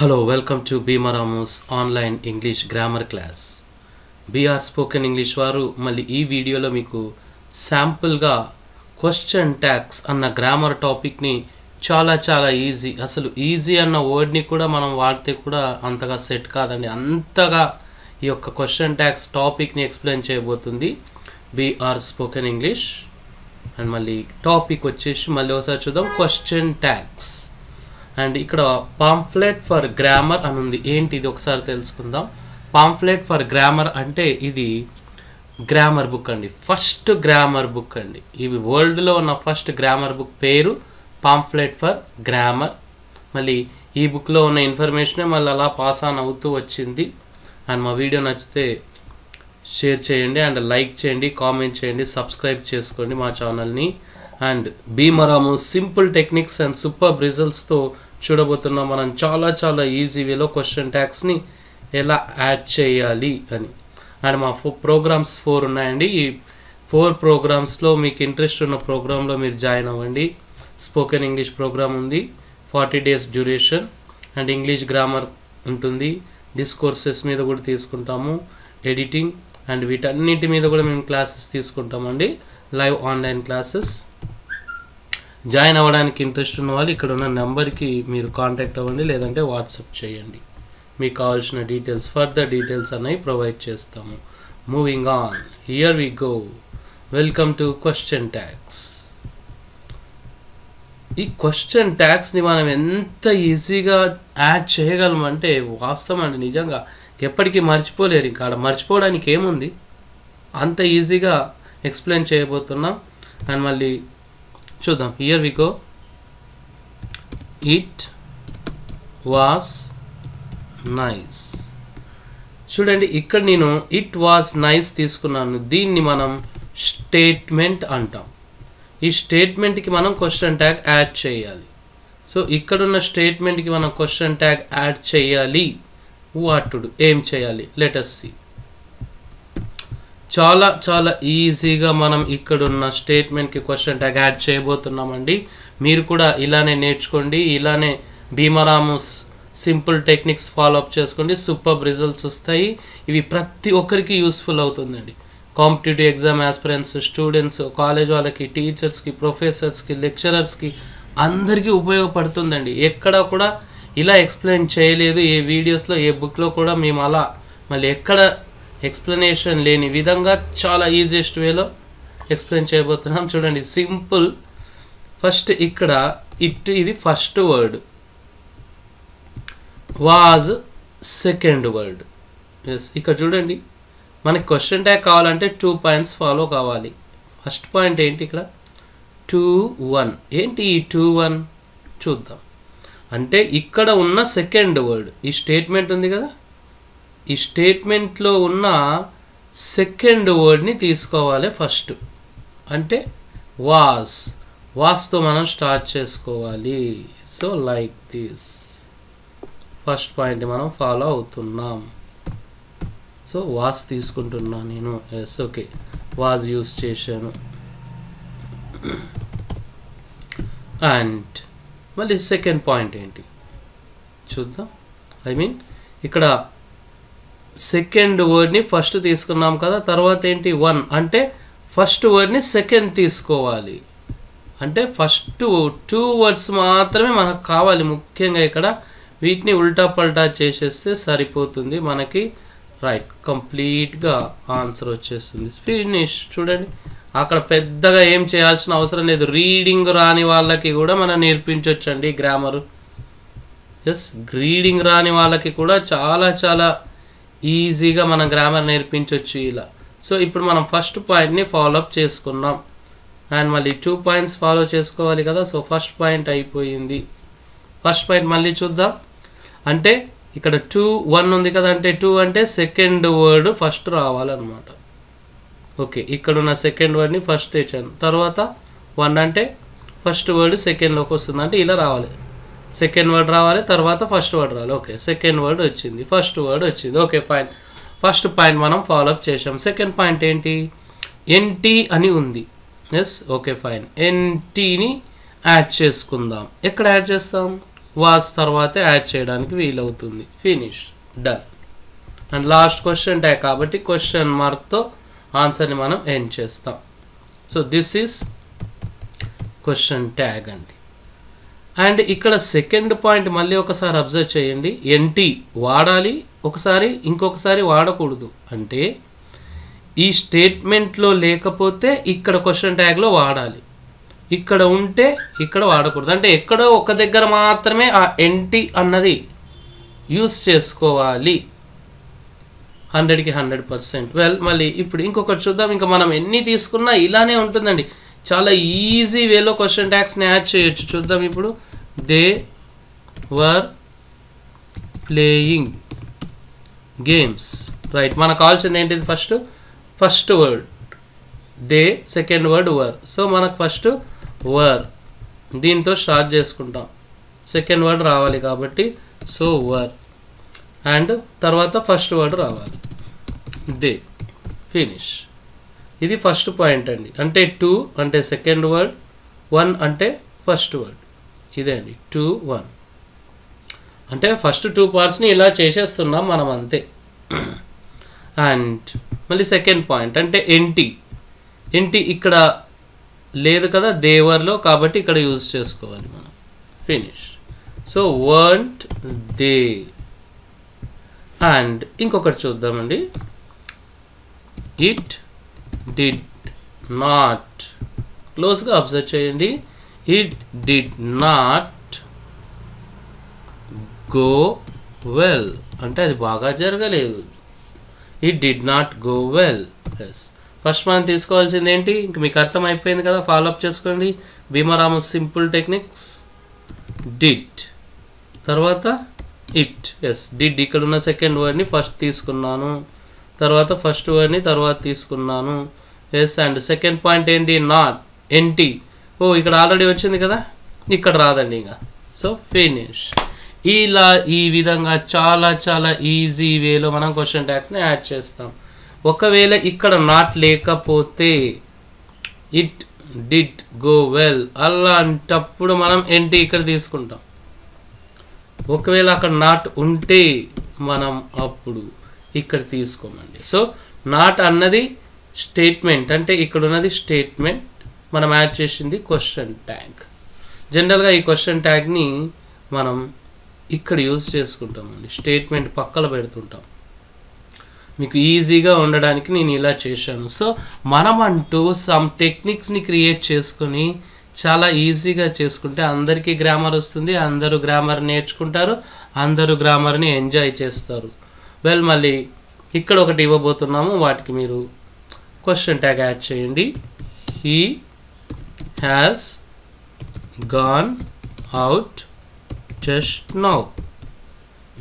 Hello, welcome to Bimaramu's online English grammar class. BR Spoken English వారు మళ్ళీ ఈ వీడియోలో మీకు శాంపుల్గా క్వశ్చన్ ట్యాగ్స్ అన్న గ్రామర్ టాపిక్ని చాలా ఈజీ, అసలు ఈజీ అన్న వర్డ్ని కూడా మనం వాడితే కూడా అంతగా సెట్ కాదండి, అంతగా ఈ యొక్క క్వశ్చన్ ట్యాగ్స్ టాపిక్ని ఎక్స్ప్లెయిన్ చేయబోతుంది BR Spoken English. అండ్ మళ్ళీ టాపిక్ వచ్చేసి మళ్ళీ ఒకసారి చూద్దాం, క్వశ్చన్ ట్యాగ్స్. అండ్ ఇక్కడ పాంఫ్లెట్ ఫర్ గ్రామర్ అని ఉంది. ఏంటి ఇది ఒకసారి తెలుసుకుందాం. పాంఫ్లెట్ ఫర్ గ్రామర్ అంటే ఇది గ్రామర్ బుక్ అండి, ఫస్ట్ గ్రామర్ బుక్ అండి. ఇవి వరల్డ్లో ఉన్న ఫస్ట్ గ్రామర్ బుక్ పేరు పాంఫ్లెట్ ఫర్ గ్రామర్. మళ్ళీ ఈ బుక్లో ఉన్న ఇన్ఫర్మేషనే మళ్ళీ అలా పాస్ ఆన్ అవుతూ వచ్చింది. అండ్ మా వీడియో నచ్చితే షేర్ చేయండి అండ్ లైక్ చేయండి, కామెంట్ చేయండి, సబ్స్క్రైబ్ చేసుకోండి మా ఛానల్ని. And Bhimaramu simple techniques and super రిజల్ట్స్తో చూడబోతున్నాం మనం చాలా ఈజీ వేలో క్వశ్చన్ ట్యాగ్స్ని ఎలా యాడ్ చేయాలి అని. అండ్ మా ప్రోగ్రామ్స్ 4 ఉన్నాయండి. ఈ 4 ప్రోగ్రామ్స్లో మీకు ఇంట్రెస్ట్ ఉన్న ప్రోగ్రాంలో మీరు జాయిన్ అవ్వండి. స్పోకెన్ ఇంగ్లీష్ ప్రోగ్రామ్ ఉంది, 40 days duration. And English grammar ఉంటుంది, డిస్కోర్సెస్ మీద కూడా తీసుకుంటాము, ఎడిటింగ్ అండ్ వీటన్నిటి మీద కూడా మేము క్లాసెస్ తీసుకుంటామండి, లైవ్ ఆన్లైన్ క్లాసెస్. జాయిన్ అవ్వడానికి ఇంట్రెస్ట్ ఉన్న వాళ్ళు ఇక్కడ ఉన్న నెంబర్కి మీరు కాంటాక్ట్ అవ్వండి, లేదంటే వాట్సాప్ చేయండి. మీకు కావాల్సిన డీటెయిల్స్, ఫర్దర్ డీటెయిల్స్ అనేవి ప్రొవైడ్ చేస్తాము. Moving on, here we go. Welcome to question tags. ఈ క్వశ్చన్ ట్యాగ్స్ని మనం ఎంత ఈజీగా యాడ్ చేయగలమంటే వాస్తవం అండి, నిజంగా ఎప్పటికీ మర్చిపోలేరు. ఇంకా ఆడ మర్చిపోవడానికి ఏముంది, అంత ఈజీగా ఎక్స్ప్లెయిన్ చేయబోతున్నాం. అండ్ మళ్ళీ చూద్దాం, here we go. It was nice. చూడండి, ఇక్కడ నేను ఇట్ వాస్ నైస్ తీసుకున్నాను. దీన్ని మనం స్టేట్మెంట్ అంటాం. ఈ స్టేట్మెంట్కి మనం క్వశ్చన్ ట్యాగ్ యాడ్ చేయాలి. సో ఇక్కడున్న స్టేట్మెంట్కి మనం క్వశ్చన్ ట్యాగ్ యాడ్ చేయాలి. వాట్ టు డు, ఏం చేయాలి, లెట్ us see. చాలా ఈజీగా మనం ఇక్కడున్న స్టేట్మెంట్కి క్వశ్చన్ ట్యాగ్ యాడ్ చేయబోతున్నామండి. మీరు కూడా ఇలానే నేర్చుకోండి, ఇలానే బీమరాము సింపుల్ టెక్నిక్స్ ఫాలో అప్ చేసుకోండి, సూపర్ రిజల్ట్స్ వస్తాయి. ఇవి ప్రతి ఒక్కరికి యూస్ఫుల్ అవుతుందండి. Competitive exam aspirants, students, college వాళ్ళకి, టీచర్స్కి, ప్రొఫెసర్స్కి, లెక్చరర్స్కి అందరికీ ఉపయోగపడుతుందండి. ఎక్కడ కూడా ఇలా ఎక్స్ప్లెయిన్ చేయలేదు ఏ వీడియోస్లో, ఏ బుక్లో కూడా మేము అలా మళ్ళీ ఎక్కడ ఎక్స్ప్లెనేషన్ లేని విధంగా చాలా ఈజియెస్ట్ వేలో ఎక్స్ప్లెయిన్ చేయబోతున్నాం. చూడండి, సింపుల్. ఫస్ట్ ఇక్కడ ఇట్, ఇది first word, was second word. Yes, ఇక్కడ చూడండి, మనకి క్వశ్చన్ ట్యాగ్ కావాలంటే 2 points ఫాలో కావాలి. ఫస్ట్ పాయింట్ ఏంటి, ఇక్కడ 2 1. ఏంటి ఈ 2 1 చూద్దాం. అంటే ఇక్కడ ఉన్న సెకండ్ వర్డ్, ఈ స్టేట్మెంట్ ఉంది కదా, ఈ స్టేట్మెంట్లో ఉన్న సెకండ్ వర్డ్ని తీసుకోవాలి ఫస్ట్. అంటే వాస్తో మనం స్టార్ట్ చేసుకోవాలి. So like this, first point మనం ఫాలో అవుతున్నాం. సో వాస్ తీసుకుంటున్నాను నేను. ఎస్, ఓకే, వాజ్ యూస్ చేశాను. అండ్ మళ్ళీ సెకండ్ పాయింట్ ఏంటి చూద్దాం. ఇక్కడ సెకండ్ వర్డ్ని ఫస్ట్ తీసుకున్నాం కదా, తర్వాత ఏంటి 1. అంటే ఫస్ట్ వర్డ్ని సెకండ్ తీసుకోవాలి. అంటే ఫస్ట్ 2 words మాత్రమే మనకు కావాలి ముఖ్యంగా. ఇక్కడ వీటిని ఉల్టా పల్టా చేసేస్తే సరిపోతుంది మనకి. రైట్, కంప్లీట్గా ఆన్సర్ వచ్చేస్తుంది. ఫినిష్. చూడండి, అక్కడ పెద్దగా ఏం చేయాల్సిన అవసరం లేదు. రీడింగ్ రాని వాళ్ళకి కూడా మనం నేర్పించవచ్చండి గ్రామరు. ఎస్, రీడింగ్ రాని వాళ్ళకి కూడా చాలా ఈజీగా మనం గ్రామర్ నేర్పించవచ్చు ఇలా. సో ఇప్పుడు మనం ఫస్ట్ పాయింట్ని ఫాలో అప్ చేసుకున్నాం. అండ్ మళ్ళీ 2 points ఫాలో చేసుకోవాలి కదా. సో ఫస్ట్ పాయింట్ అయిపోయింది. ఫస్ట్ పాయింట్ మళ్ళీ చూద్దాం. అంటే ఇక్కడ 2 1 ఉంది కదా, అంటే 2 అంటే సెకండ్ వర్డ్ ఫస్ట్ రావాలన్నమాట. ఓకే, ఇక్కడున్న సెకండ్ వర్డ్ని ఫస్ట్ తెచ్చాను. తర్వాత 1 అంటే ఫస్ట్ వర్డ్ సెకండ్లోకి వస్తుంది, అంటే ఇలా రావాలి. సెకండ్ వర్డ్ రావాలి, తర్వాత ఫస్ట్ వర్డ్ రావాలి. ఓకే, సెకండ్ వర్డ్ వచ్చింది, ఫస్ట్ వర్డ్ వచ్చింది. Okay, fine. ఫస్ట్ పాయింట్ మనం ఫాలో అప్ చేసాం. సెకండ్ పాయింట్ ఏంటి, ఎన్టీ అని ఉంది. Yes, okay, fine. ఎన్టీని యాడ్ చేసుకుందాం. ఎక్కడ యాడ్ చేస్తాం, వాస్ తర్వాతే యాడ్ చేయడానికి వీలవుతుంది. Finish, done. And last question tag కాబట్టి క్వశ్చన్ మార్క్తో ఆన్సర్ని మనం ఎండ్ చేస్తాం. So this is question tag అండి. అండ్ ఇక్కడ సెకండ్ పాయింట్ మళ్ళీ ఒకసారి అబ్జర్వ్ చేయండి. ఎన్టీ వాడాలి ఒకసారి, ఇంకొకసారి వాడకూడదు. అంటే ఈ స్టేట్మెంట్లో లేకపోతే ఇక్కడ క్వశ్చన్ ట్యాగ్లో వాడాలి, ఇక్కడ ఉంటే ఇక్కడ వాడకూడదు. అంటే ఎక్కడో ఒక దగ్గర మాత్రమే ఆ ఎన్టీ అన్నది యూస్ చేసుకోవాలి. 100కి 100%. వెల్, మళ్ళీ ఇప్పుడు ఇంకొకటి చూద్దాం. ఇంకా మనం ఎన్ని తీసుకున్నా ఇలానే ఉంటుందండి. చాలా ఈజీ వేలో క్వశ్చన్ ట్యాగ్స్ని యాడ్ చేయొచ్చు. చూద్దాం ఇప్పుడు. They were playing games, right. మనకు కావాల్సింది ఏంటిది? First word they, second word were. So మనకు ఫస్ట్ వర్ దీంతో స్టార్ట్ చేసుకుంటాం, సెకండ్ వర్డ్ రావాలి కాబట్టి సో వర్, అండ్ తర్వాత ఫస్ట్ వర్డ్ రావాలి దే. ఫినిష్. ఇది ఫస్ట్ పాయింట్ అండి. అంటే 2 అంటే సెకండ్ వర్డ్, 1 అంటే ఫస్ట్ వర్డ్. ఇదే అండి 2, 1. అంటే ఫస్ట్ 2 పార్ట్స్ని ఇలా చేసేస్తున్నాం మనం, అంతే. అండ్ మళ్ళీ సెకండ్ పాయింట్ అంటే ఎన్టీ ఇక్కడ లేదు కదా దేవర్లో, కాబట్టి ఇక్కడ యూజ్ చేసుకోవాలి మనం. Finish. So weren't they. And ఇంకొకటి చూద్దామండి. It did not. క్లోజ్గా అబ్జర్వ్ చేయండి. It did not go well అంటే అది బాగా జరగలేదు. It did not go well. Yes, first మనం తీసుకోవాల్సింది ఏంటి? ఇంక మీకు అర్థమైపోయింది కదా, ఫాలోఅప్ చేసుకోండి. Bhimaram's simple techniques. డిడ్ తర్వాత ఇట్. ఎస్, డిడ్ ఇక్కడ ఉన్న సెకండ్ వర్డ్ని ఫస్ట్ తీసుకున్నాను, తర్వాత ఫస్ట్ వర్డ్ని తర్వాత తీసుకున్నాను. ఎస్, అండ్ సెకండ్ పాయింట్ ఏంటి? Not, NT. ఓ, ఇక్కడ ఆల్రెడీ వచ్చింది కదా, ఇక్కడ రాదండి ఇంకా. So finish. ఇలా ఈ విధంగా చాలా ఈజీ వేలో మనం క్వశ్చన్ ట్యాగ్స్ని యాడ్ చేస్తాం. ఒకవేళ ఇక్కడ నాట్ లేకపోతే ఇట్ డిడ్ గో వెల్ అలాంటప్పుడు మనం ఎన్టీ ఇక్కడ తీసుకుంటాం. ఒకవేళ అక్కడ నాట్ ఉంటే మనం అప్పుడు ఇక్కడ తీసుకోమండి. సో నాట్ అన్నది స్టేట్మెంట్, అంటే ఇక్కడ ఉన్నది స్టేట్మెంట్, మనం యాడ్ చేసింది క్వశ్చన్ ట్యాగ్. జనరల్గా ఈ క్వశ్చన్ ట్యాగ్ని మనం ఇక్కడ యూజ్ చేసుకుంటామండి, స్టేట్మెంట్ పక్కన పెడుతుంటాం. మీకు ఈజీగా ఉండడానికి నేను ఇలా చేశాను. సో మనం అంటూ సమ్ టెక్నిక్స్ని క్రియేట్ చేసుకొని చాలా ఈజీగా చేసుకుంటే అందరికీ గ్రామర్ వస్తుంది, అందరూ గ్రామర్ నేర్చుకుంటారు, అందరూ గ్రామర్ని ఎంజాయ్ చేస్తారు. వెల్, మళ్ళీ ఇక్కడ ఒకటి ఇవ్వబోతున్నాము, వాటికి మీరు క్వశ్చన్ ట్యాగ్ యాడ్ చేయండి. He has gone out just now.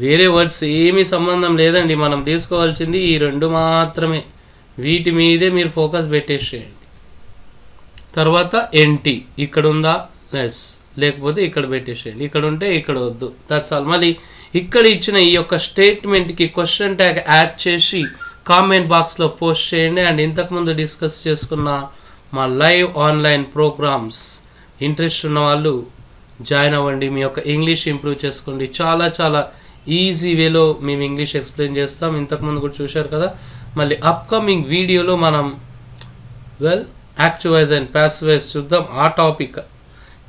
వేరే వర్డ్స్ ఏమీ సంబంధం లేదండి, మనం తీసుకోవాల్సింది ఈ 2 మాత్రమే. వీటి మీదే మీరు ఫోకస్ పెట్టేసేయండి. తర్వాత ఎన్టీ ఇక్కడ ఉందా? ఎస్, లేకపోతే ఇక్కడ పెట్టేసేయండి, ఇక్కడ ఉంటే ఇక్కడ వద్దు. That's all. మళ్ళీ ఇక్కడ ఇచ్చిన ఈ యొక్క స్టేట్మెంట్కి క్వశ్చన్ ట్యాగ్ యాడ్ చేసి కామెంట్ బాక్స్లో పోస్ట్ చేయండి. అండ్ ఇంతకుముందు డిస్కస్ చేసుకున్న మా లైవ్ ఆన్లైన్ ప్రోగ్రామ్స్ ఇంట్రెస్ట్ ఉన్న వాళ్ళు జాయిన్ అవ్వండి, మీ యొక్క ఇంగ్లీష్ ఇంప్రూవ్ చేసుకోండి. చాలా ఈజీ వేలో మేము ఇంగ్లీష్ ఎక్స్ప్లెయిన్ చేస్తాం. ఇంతకుముందు కూడా చూశారు కదా. మళ్ళీ అప్కమింగ్ వీడియోలో మనం active voice and passive voice చూద్దాం. ఆ టాపిక్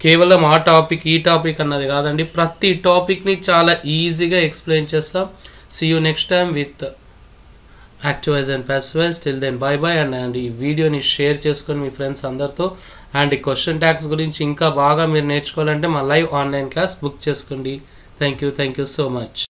కేవలం ఆ టాపిక్ ఈ టాపిక్ అన్నది కాదండి, ప్రతి టాపిక్ని చాలా ఈజీగా ఎక్స్ప్లెయిన్ చేస్తాం. See you next time with active voice and passive voice. Till then bye bye. And ఈ వీడియోని షేర్ చేసుకొని మీ ఫ్రెండ్స్ అందరితో. అండ్ ఈ క్వశ్చన్ ట్యాగ్స్ గురించి ఇంకా బాగా మీరు నేర్చుకోవాలంటే మా లైవ్ ఆన్లైన్ క్లాస్ బుక్ చేసుకోండి. Thank you so much.